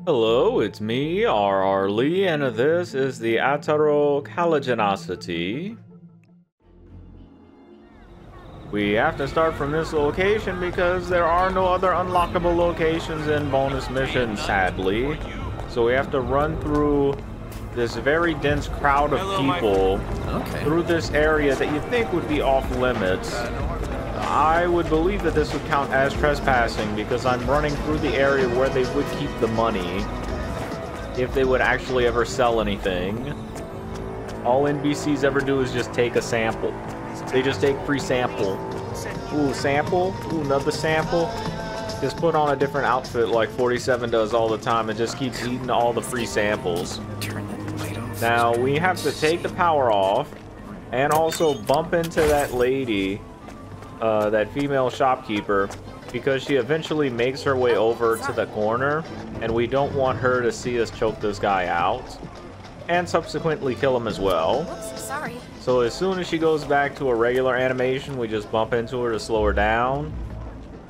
Hello, it's me, R.R. Lee, and this is the Ataro Caliginosity. We have to start from this location because there are no other unlockable locations in bonus missions, sadly. So we have to run through this very dense crowd of people through this area that you think would be off limits. I would believe that this would count as trespassing because I'm running through the area where they would keep the money if they would actually ever sell anything. All NPCs ever do is just take a sample. They just take free sample. Ooh, sample? Ooh, another sample? Just put on a different outfit like 47 does all the time and just keeps eating all the free samples. Now, we have to take the power off and also bump into that lady, that female shopkeeper, because she eventually makes her way over to the corner, and we don't want her to see us choke this guy out and subsequently kill him as well. Whoops, sorry. So as soon as she goes back to a regular animation, we just bump into her to slow her down,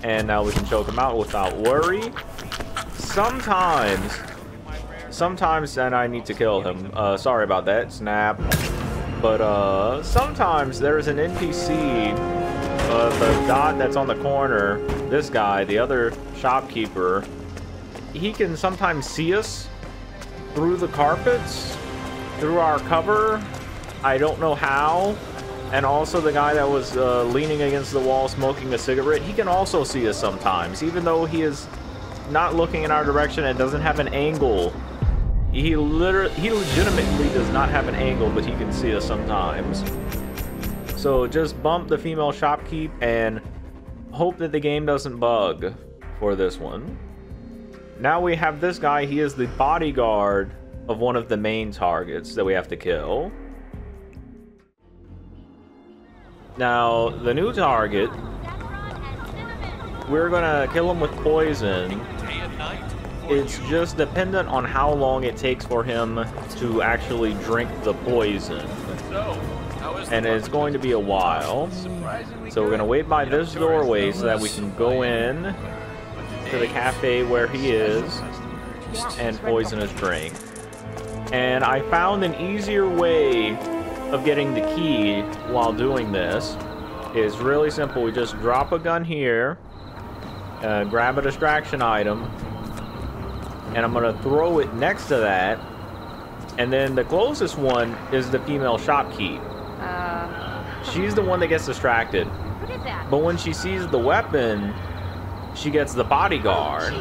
and now we can choke him out without worry. Sometimes, and I need to kill him. Sorry about that, snap. But sometimes there's an NPC, the dot that's on the corner, this guy, the other shopkeeper, he can sometimes see us through the carpets, through our cover. I don't know how. And also the guy that was leaning against the wall smoking a cigarette, he can also see us sometimes, even though he is not looking in our direction and doesn't have an angle. He legitimately does not have an angle, but he can see us sometimes. So just bump the female shopkeep and hope that the game doesn't bug for this one. Now we have this guy. He is the bodyguard of one of the main targets that we have to kill. Now, the new target, we're gonna kill him with poison. It's just dependent on how long it takes for him to actually drink the poison. And it's going to be a while. So we're going to wait by this doorway so that we can go in to the cafe where he is and poison his drink. And I found an easier way of getting the key while doing this. It's really simple. We just drop a gun here, grab a distraction item, and I'm going to throw it next to that. And then the closest one is the female shopkeep. She's the one that gets distracted. What is that? But when she sees the weapon, she gets the bodyguard.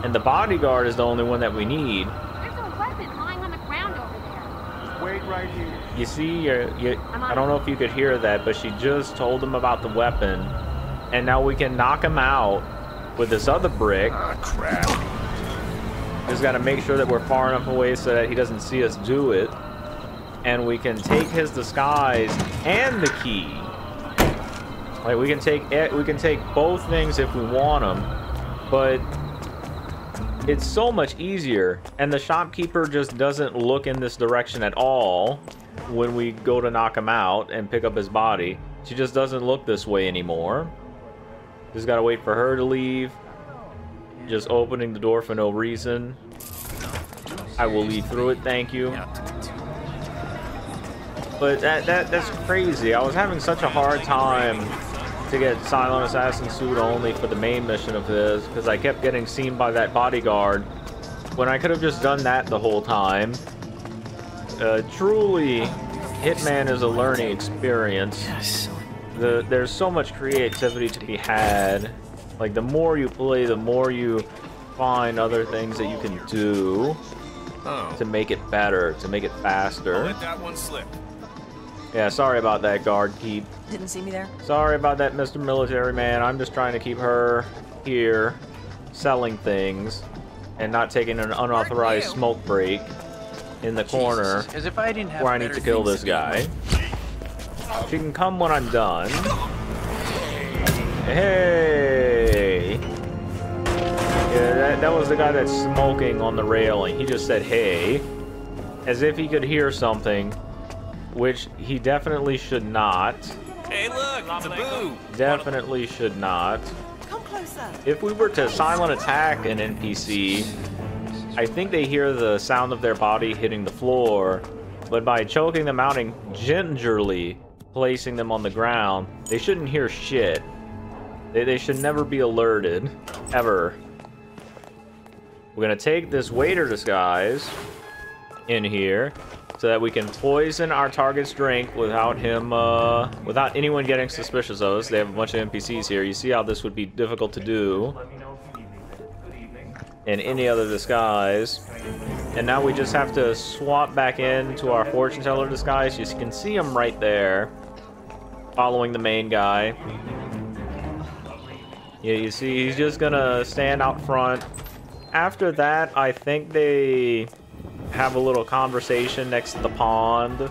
And the bodyguard is the only one that we need. There's a weapon lying on the ground over there. Wait right here. You see, I don't know if you could hear that, but she just told him about the weapon. And now we can knock him out with this other brick. Ah, crap. Just got to make sure that we're far enough away so that he doesn't see us do it. And we can take his disguise and the key. Like we can take both things if we want them, but it's so much easier. And the shopkeeper just doesn't look in this direction at all when we go to knock him out and pick up his body. She just doesn't look this way anymore. Just gotta wait for her to leave. Just opening the door for no reason. I will leave through it, thank you. But that's crazy. I was having such a hard time to get Silent Assassin suit only for the main mission of this because I kept getting seen by that bodyguard when I could have just done that the whole time. Truly, Hitman is a learning experience. There's so much creativity to be had. Like, the more you play, the more you find other things that you can do to make it better, to make it faster. Let that one slip. Yeah, sorry about that, guard keep. Didn't see me there? Sorry about that, Mr. Military Man. I'm just trying to keep her here, selling things, and not taking an unauthorized smoke break in the corner as if I didn't have where I need to kill this guy. She can come when I'm done. Hey! Yeah, that was the guy that's smoking on the railing. He just said, hey, as if he could hear something, which he definitely should not. Hey, look, it's a boo. Definitely should not. Come closer. If we were to silent attack an NPC, I think they hear the sound of their body hitting the floor, but by choking them out and gingerly placing them on the ground, they shouldn't hear shit. They should never be alerted, ever. We're gonna take this waiter disguise in here so that we can poison our target's drink without him, without anyone getting suspicious of us. They have a bunch of NPCs here. You see how this would be difficult to do in any other disguise. And now we just have to swap back into our fortune teller disguise. You can see him right there, following the main guy. Yeah, you see, he's just gonna stand out front. After that, I think they have a little conversation next to the pond.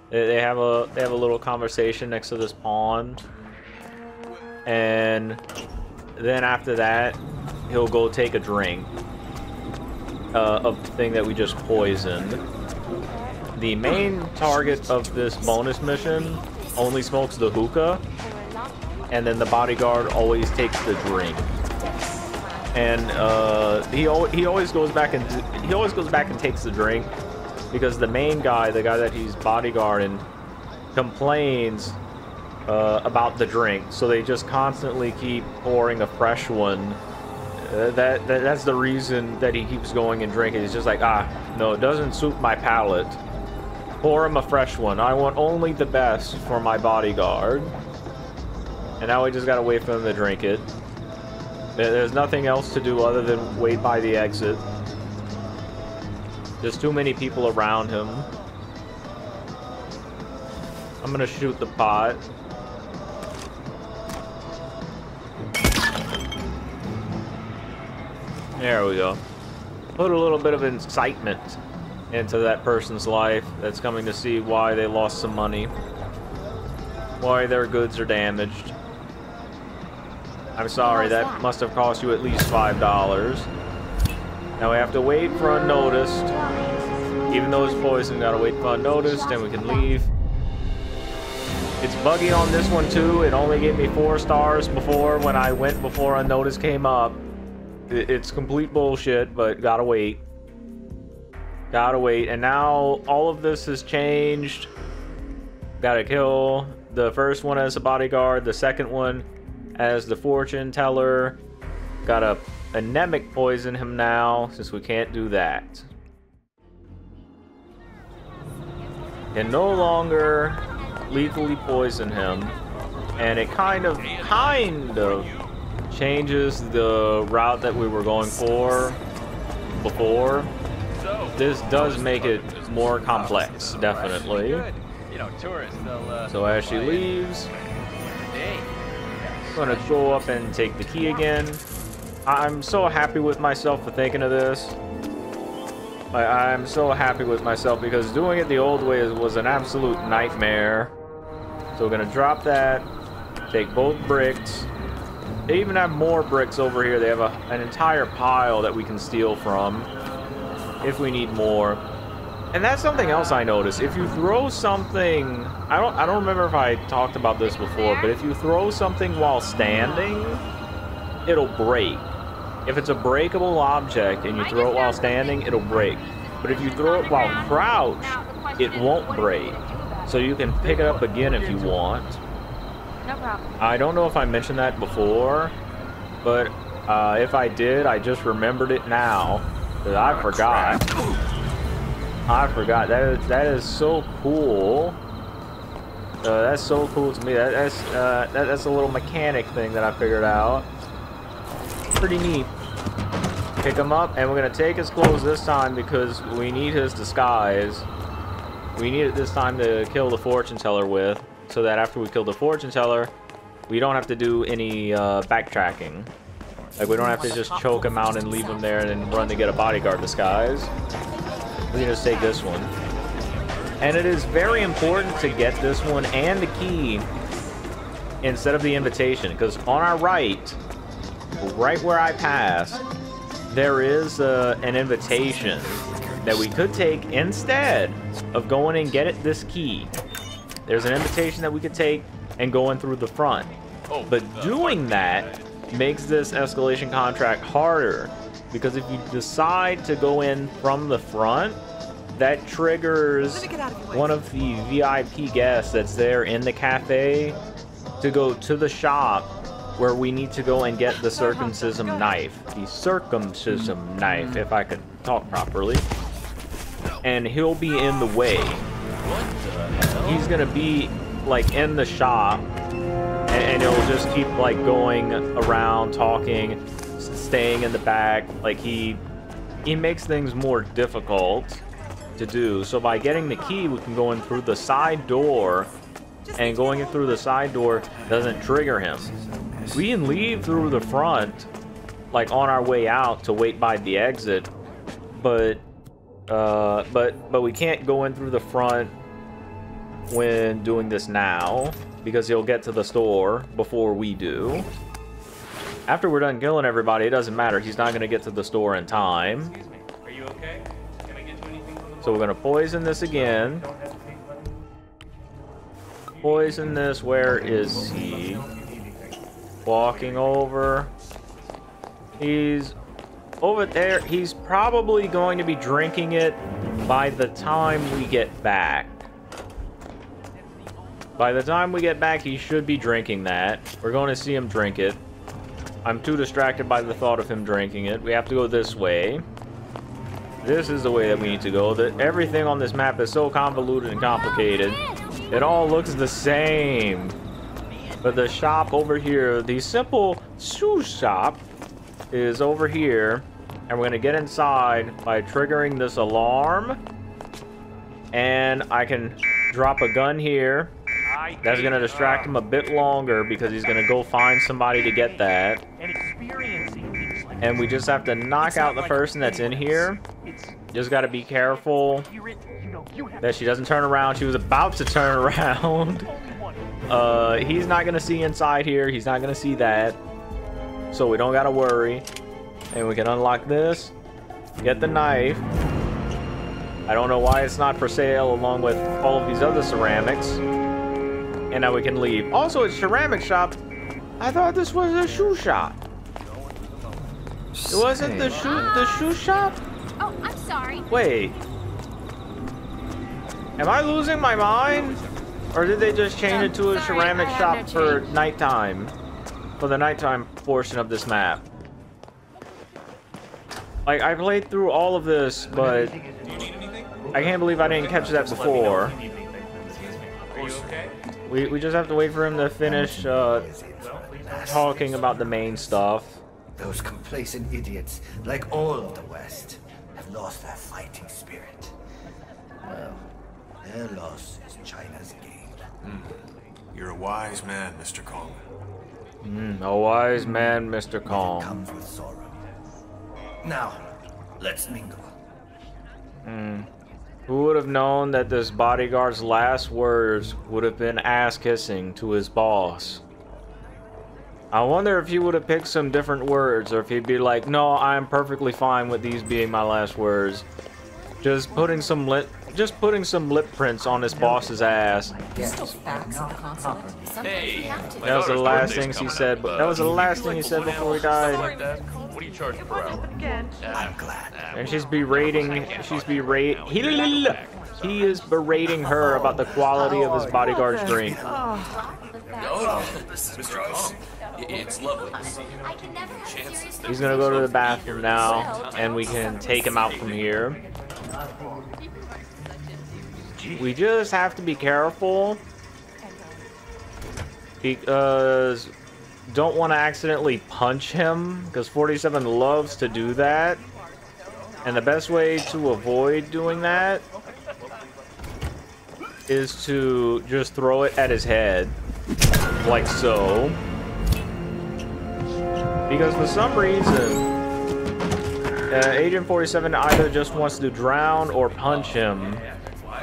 They have a little conversation next to this pond. And then after that, he'll go take a drink of the thing that we just poisoned. The main target of this bonus mission only smokes the hookah, and then the bodyguard always takes the drink. And he always goes back and takes the drink because the main guy, the guy that he's bodyguarding, complains about the drink. So they just constantly keep pouring a fresh one. That's the reason that he keeps going and drinking. He's just like, no, it doesn't suit my palate. Pour him a fresh one. I want only the best for my bodyguard. And now we just gotta wait for him to drink it. There's nothing else to do other than wait by the exit. There's too many people around him. I'm gonna shoot the pot. There we go. Put a little bit of incitement into that person's life that's coming to see why they lost some money. Why their goods are damaged. I'm sorry, that must have cost you at least $5. Now we have to wait for unnoticed. Even though it's poison, gotta wait for unnoticed, and we can leave. It's buggy on this one too. It only gave me 4 stars before when I went before unnoticed came up. It's complete bullshit, but gotta wait. Gotta wait. And now all of this has changed. Gotta kill the first one as a bodyguard, the second one as the fortune teller. Gotta anemic poison him now, since we can't do that. Can no longer lethally poison him. And it kind of changes the route that we were going for before. This does make it more complex, definitely. So as she leaves, I'm gonna go up and take the key again. I'm so happy with myself for thinking of this. I'm so happy with myself because doing it the old way was an absolute nightmare. So we're gonna drop that, take both bricks. They even have more bricks over here. They have an entire pile that we can steal from if we need more. And that's something else I noticed. If you throw something, I don't remember if I talked about this before, but if you throw something while standing, it'll break. If it's a breakable object and you throw it while standing, it'll break. But if you throw it while crouched, it won't break. So you can pick it up again if you want. No problem. I don't know if I mentioned that before, but if I did, I just remembered it now. Because I forgot. I forgot. That is so cool. That's so cool to me. That's a little mechanic thing that I figured out. Pretty neat. Pick him up, and we're gonna take his clothes this time because we need his disguise. We need it this time to kill the fortune teller with, so that after we kill the fortune teller, we don't have to do any backtracking. Like, we don't have to just choke him out and leave him there and then run to get a bodyguard disguise. We can just take this one. And it is very important to get this one and the key instead of the invitation, because on our right where I passed, there is an invitation that we could take instead of going and get this key. There's an invitation that we could take and going through the front. But doing that makes this escalation contract harder because if you decide to go in from the front, that triggers one of the VIP guests that's there in the cafe to go to the shop where we need to go and get the circumcision knife. The circumcision knife, if I could talk properly. And he'll be in the way. He's gonna be like in the shop, and he'll just keep like going around talking, staying in the back. Like he makes things more difficult to do. So by getting the key, we can go in through the side door, and going in through the side door doesn't trigger him. We can leave through the front, like on our way out to wait by the exit, but we can't go in through the front when doing this now, because he'll get to the store before we do. After we're done killing everybody, it doesn't matter. He's not going to get to the store in time. Excuse me. Are you okay? Can I get you anything from the So we're going to poison this again. Poison this. Where is he? Walking over. He's over there. He's probably going to be drinking it by the time we get back. By the time we get back, he should be drinking that. We're going to see him drink it. I'm too distracted by the thought of him drinking it. We have to go this way. This is the way that we need to go. Everything on this map is so convoluted and complicated. It all looks the same. But the shop over here, the simple shoe shop, is over here. And we're going to get inside by triggering this alarm. And I can drop a gun here. That's going to distract him a bit longer because he's going to go find somebody to get that. And we just have to knock out the person that's in here. Just got to be careful that she doesn't turn around. She was about to turn around. He's not going to see inside here. He's not going to see that. So we don't got to worry. And we can unlock this. Get the knife. I don't know why it's not for sale along with all of these other ceramics. And now we can leave. Also, it's ceramic shop. I thought this was a shoe shop. It wasn't the shoe shop? Oh, I'm sorry. Wait. Am I losing my mind? Or did they just change it to a ceramic shop for nighttime? For the nighttime portion of this map. Like, I played through all of this, but I can't believe I didn't catch that before. Are you okay? We just have to wait for him to finish talking about the main stuff. Those complacent idiots, like all of the West, have lost their fighting spirit. Well, their loss is China's gain. You're a wise man, Mr. Kong. A wise man, Mr. Kong. Comes with sorrow. Now, let's mingle. Who would have known that this bodyguard's last words would have been ass-kissing to his boss? I wonder if he would have picked some different words, or if he'd be like, no, I'm perfectly fine with these being my last words. Just putting some lip prints on his boss's ass. Hey, That was the last thing he said. That was the last thing he said before he died. what are you charging per hour? I'm glad. And he is berating her about the quality of his bodyguard's drink. No, Mr. Kong. It's lovely to see you. I can never have serious He's gonna go to the bathroom now, and we can take him out from here. We just have to be careful, because don't want to accidentally punch him, because 47 loves to do that. And the best way to avoid doing that is to just throw it at his head, like so. Because for some reason, Agent 47 either just wants to drown or punch him.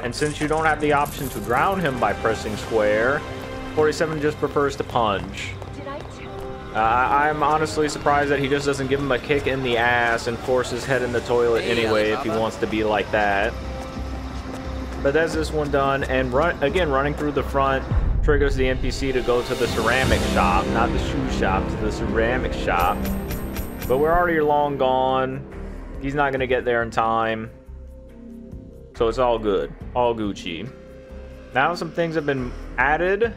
And since you don't have the option to drown him by pressing square, 47 just prefers to punch. I'm honestly surprised that he just doesn't give him a kick in the ass and force his head in the toilet anyway if he wants to be like that. But that's this one done, and running through the front triggers the NPC to go to the ceramic shop, not the shoe shop, to the ceramic shop. But we're already long gone. He's not gonna get there in time. So it's all good. All Gucci. Now some things have been added.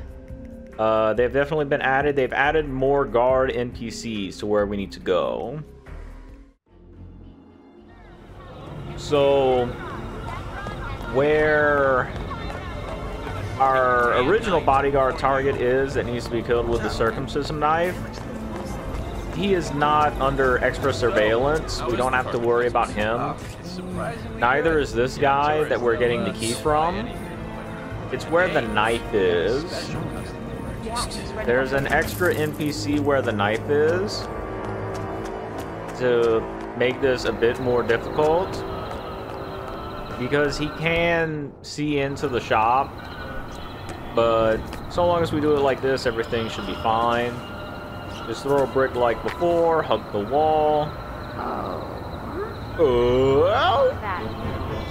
They've definitely been added. They've added more guard NPCs to where we need to go. So, where our original bodyguard target is that needs to be killed with the circumcision knife, he is not under extra surveillance. We don't have to worry about him. Neither is this guy that we're getting the key from. It's where the knife is. There's an extra NPC where the knife is to make this a bit more difficult, because he can see into the shop, but so long as we do it like this, everything should be fine. Just throw a brick like before, hug the wall. Oh,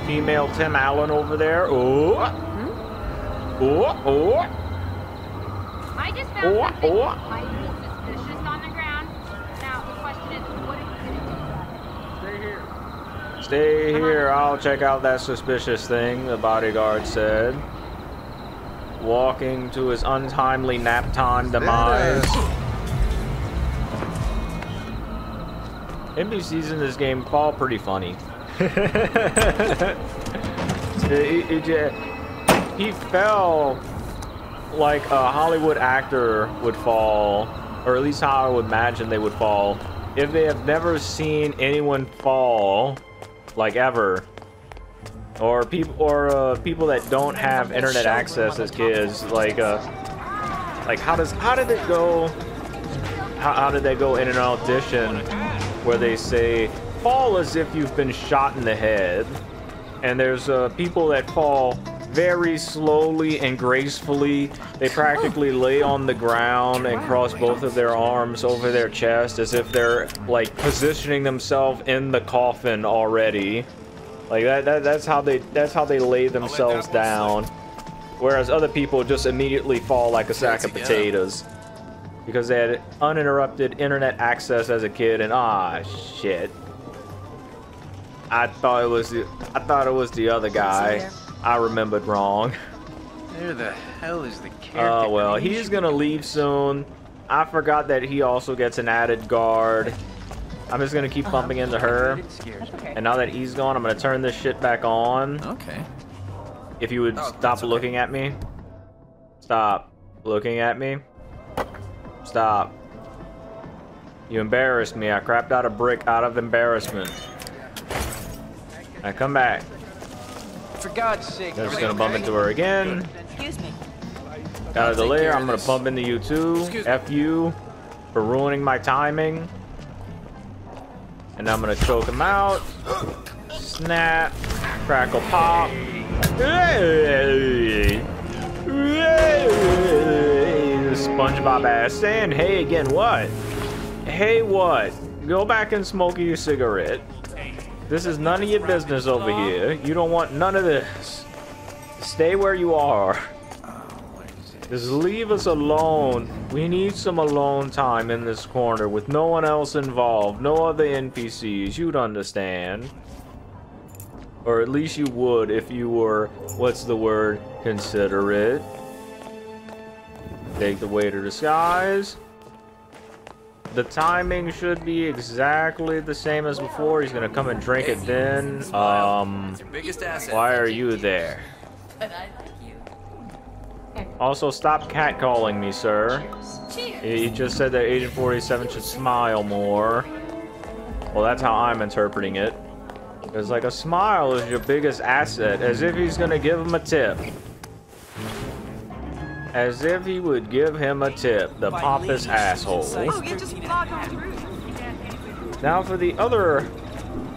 female Tim Allen over there. Oh, oh. I just found something highly suspicious on the ground. Now, the question is, what are you going to do about it? Stay here. I'll check out that suspicious thing, the bodyguard said, walking to his untimely nap time demise. NPCs in this game fall pretty funny. He fell like a Hollywood actor would fall, or at least how I would imagine they would fall if they have never seen anyone fall, like ever, or people that don't have internet access as kids. Like how did they go in an audition where they say fall as if you've been shot in the head, and there's people that fall very slowly and gracefully. They practically lay on the ground and cross both of their arms over their chest as if they're like positioning themselves in the coffin already. Like that's how they lay themselves down. Whereas other people just immediately fall like a sack of potatoes because they had uninterrupted internet access as a kid, and shit. I thought it was the other guy. I remembered wrong. Where the hell is the character? Oh, well, he's gonna leave soon. I forgot that he also gets an added guard. I'm just gonna keep bumping into her. And now that he's gone, I'm gonna turn this shit back on. Okay. If you would stop looking at me. Stop looking at me. Stop. You embarrassed me. I crapped out a brick out of embarrassment. Now come back. For God's sake. I'm just gonna bump into her again. Excuse me. Out of the layer, I'm gonna bump into you too. F you for ruining my timing. And I'm gonna choke him out. Snap. Crackle pop. Hey! SpongeBob ass saying, hey again, what? Hey, what? Go back and smoke your cigarette. This is none of your business over here. You don't want none of this. Stay where you are. Just leave us alone. We need some alone time in this corner with no one else involved. No other NPCs. You'd understand. Or at least you would if you were, what's the word, considerate. Take the way to disguise. The timing should be exactly the same as before. He's gonna come and drink it then. Why are you there? But I like you. Also, stop catcalling me, sir. He just said that Agent 47 should smile more. Well, that's how I'm interpreting it. It's like a smile is your biggest asset, as if he's gonna give him a tip. As if he would give him a tip, the pompous asshole. Now for the other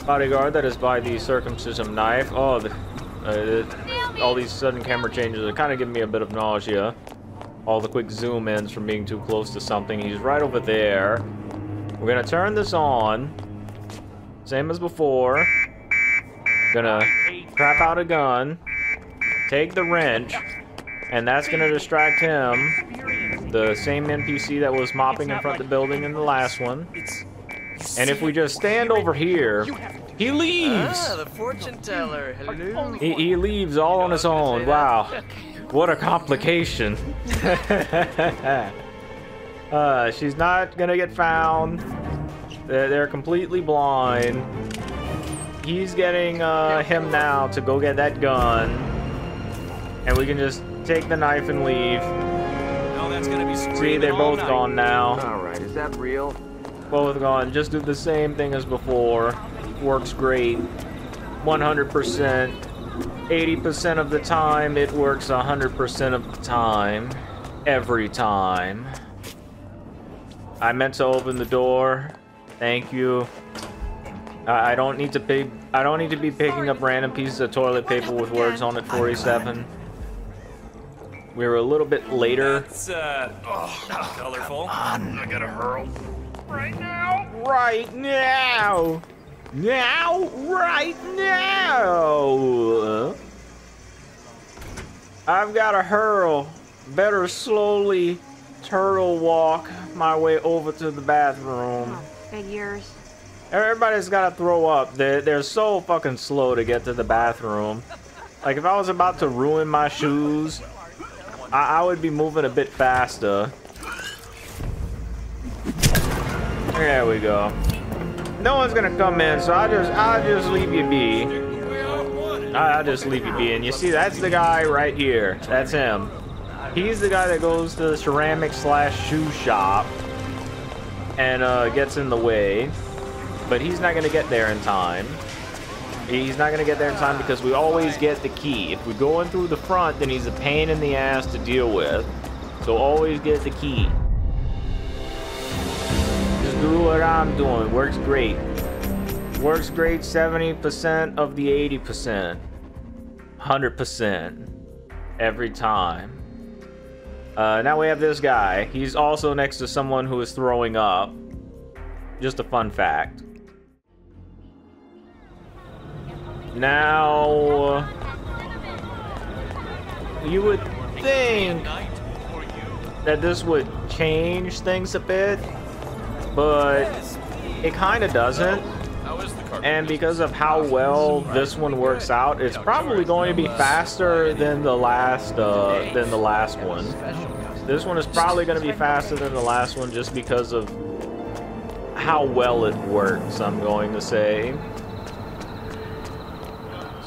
bodyguard that is by the circumcision knife. Oh, all these sudden camera changes are kind of giving me a bit of nausea. All the quick zoom ins from being too close to something. He's right over there. We're gonna turn this on. Same as before. Gonna crap out a gun. Take the wrench. And that's gonna distract him. The same NPC that was mopping in front of the building in the last one. And if we just stand over here, he leaves. Ah, the fortune teller. Hello. He leaves all on his own. Wow. What a complication. She's not gonna get found. They're completely blind. He's getting him now to go get that gun. And we can just take the knife and leave. No, that's gonna be See, they're both gone now. Alright, is that real? Both gone. Just do the same thing as before. Works great. 100%. 80% of the time, it works 100% of the time. Every time. I meant to open the door. Thank you. I don't need to be picking up random pieces of toilet paper with words on it. 47. We were a little bit later. It's colorful. I gotta hurl. Right now. Right now. Right now. I've got to hurl. Better slowly turtle walk my way over to the bathroom. Oh, figures. Everybody's got to throw up. They're so fucking slow to get to the bathroom. Like, if I was about to ruin my shoes, I would be moving a bit faster. There we go. No one's gonna come in, so I'll just leave you be. I'll just leave you be. And you see, that's the guy right here. That's him. He's the guy that goes to the ceramic/shoe shop and gets in the way. But he's not gonna get there in time. He's not gonna get there in time because we always get the key. If we go in through the front, then he's a pain in the ass to deal with. So always get the key. Just do what I'm doing. Works great. Works great 70% of the 80%. 100%. Every time. Now we have this guy. He's also next to someone who is throwing up. Just a fun fact. Now, you would think that this would change things a bit, but it kind of doesn't. And because of how well this one works out, it's probably going to be faster than the last one. This one is probably going to be faster than the last one just because of how well it works, I'm going to say.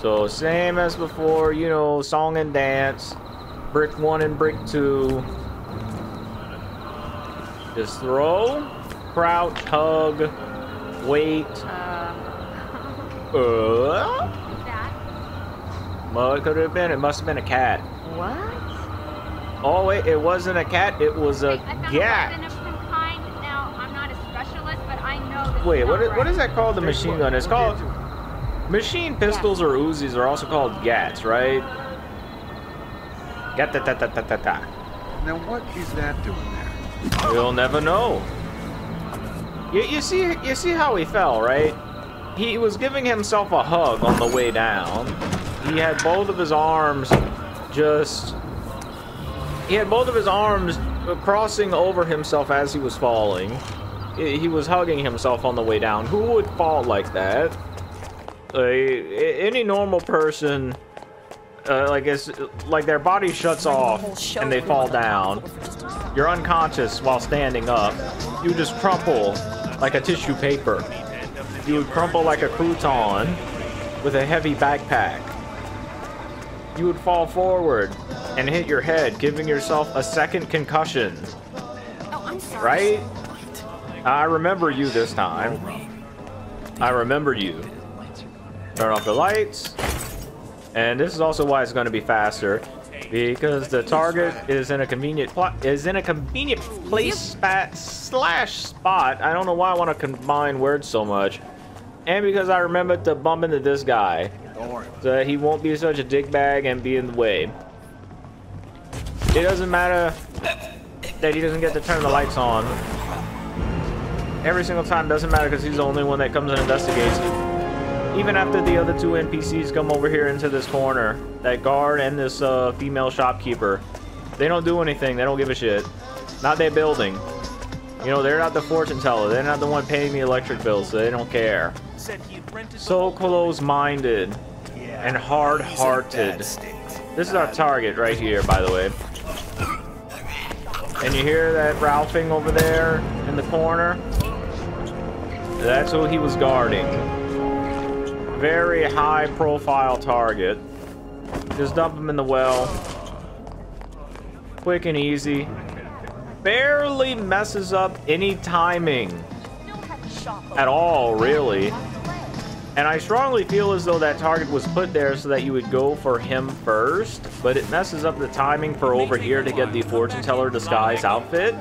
So same as before, you know, song and dance, brick 1 and brick 2. Just throw, crouch, hug, wait. Well, it could have been. It must have been a cat. What? Oh wait, it wasn't a cat. It was a gat. Now, I'm not a specialist, but I know this. Wait, what is that called? The machine gun? It's called. Machine pistols or Uzis are also called gats, right? Gat-ta-ta-ta-ta-ta. Now what is that doing there? We'll never know. You see how he fell, right? He was giving himself a hug on the way down. He had both of his arms crossing over himself as he was falling. He was hugging himself on the way down. Who would fall like that? Any normal person, like their body shuts off and they fall down. You're unconscious while standing up. You just crumple like a tissue paper. You would crumple like a crouton with a heavy backpack. You would fall forward and hit your head, giving yourself a second concussion. Oh, I'm sorry. Right? I remember you this time. I remember you. Turn off the lights. And this is also why it's going to be faster, because the target is in a convenient place spot. I don't know why I want to combine words so much. And because I remembered to bump into this guy, so that he won't be such a dickbag and be in the way. It doesn't matter that he doesn't get to turn the lights on. Every single time doesn't matter because he's the only one that comes and investigates. Even after the other two NPCs come over here into this corner, that guard and this female shopkeeper, they don't do anything. They don't give a shit. Not their building. You know, they're not the fortune teller. They're not the one paying the electric bill, so they don't care. So close-minded and hard-hearted. This is our target right here, by the way. And you hear that Ralphing over there in the corner? That's who he was guarding. Very high-profile target. Just dump him in the well. Quick and easy. Barely messes up any timing at all, really. And I strongly feel as though that target was put there so that you would go for him first, but it messes up the timing for over here to get the fortune teller disguise outfit.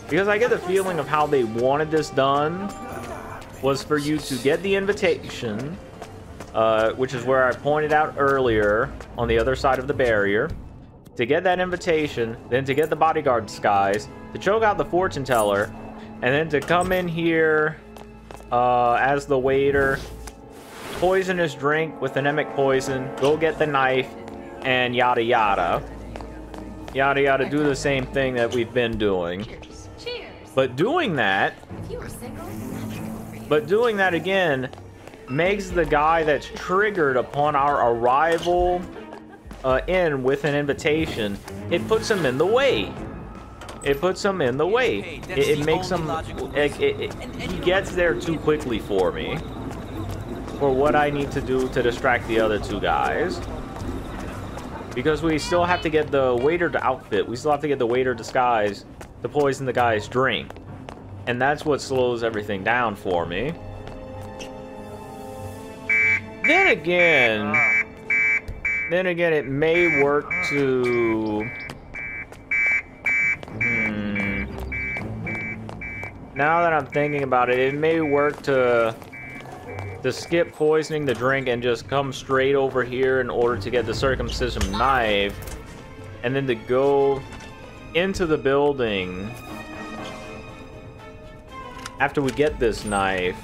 Because I get the feeling of how they wanted this done was for you to get the invitation, which is where I pointed out earlier on the other side of the barrier. To get that invitation, then to get the bodyguard disguise, to choke out the fortune teller, and then to come in here as the waiter, poison his drink with anemic poison, go get the knife, and yada yada. Yada yada, do the same thing that we've been doing. Cheers. Cheers. But doing that, If you were single, I could go for you. but doing that again makes the guy that's triggered upon our arrival in with an invitation, it puts him in the way. It puts him in the way. It makes him... he gets there too quickly for me. For what I need to do to distract the other two guys. Because we still have to get the waiter to outfit. We still have to get the waiter disguise to poison the guy's drink. And that's what slows everything down for me. Then again, it may work to... Now that I'm thinking about it, it may work to skip poisoning the drink and just come straight over here in order to get the circumcision knife. And then to go into the building after we get this knife.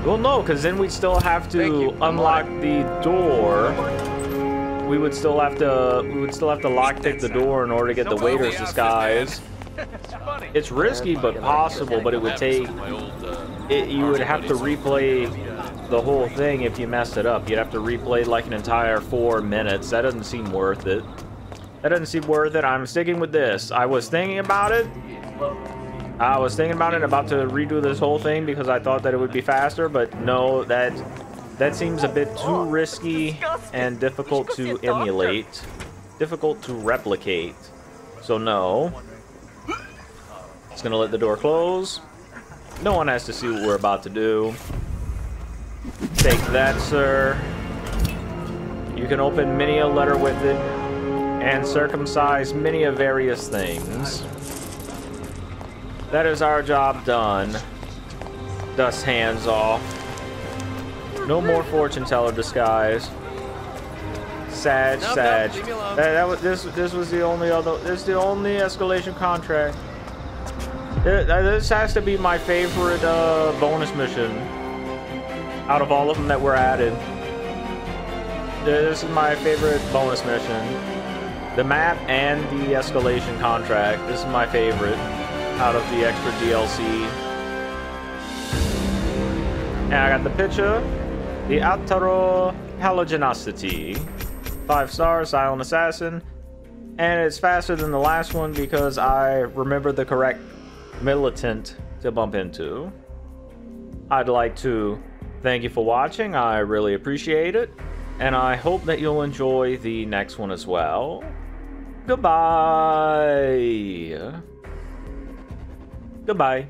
Well, no, because then we'd still have to unlock the door. We would still have to lockpick the door in order to get the waiter's disguise. It's risky but possible, but it would take... you would have to replay the whole thing if you messed it up. You'd have to replay like an entire 4 minutes. That doesn't seem worth it. That doesn't seem worth it. I'm sticking with this. I was thinking about it. About to redo this whole thing because I thought that it would be faster, but no, that seems a bit too risky and difficult to emulate. Difficult to replicate. So no. Just gonna let the door close. No one has to see what we're about to do. Take that, sir. You can open many a letter with it and circumcise many of various things. That is our job done. Dust hands off. No more fortune teller disguise. Sag. This was the only other. This is the only escalation contract. This has to be my favorite bonus mission out of all of them that were added. This is my favorite bonus mission. The map and the escalation contract. This is my favorite out of the extra DLC. And I got the picture. The Ataro Caliginosity. 5 stars, Silent Assassin. And it's faster than the last one because I remember the correct militant to bump into. I'd like to thank you for watching. I really appreciate it. And I hope that you'll enjoy the next one as well. Goodbye. Goodbye.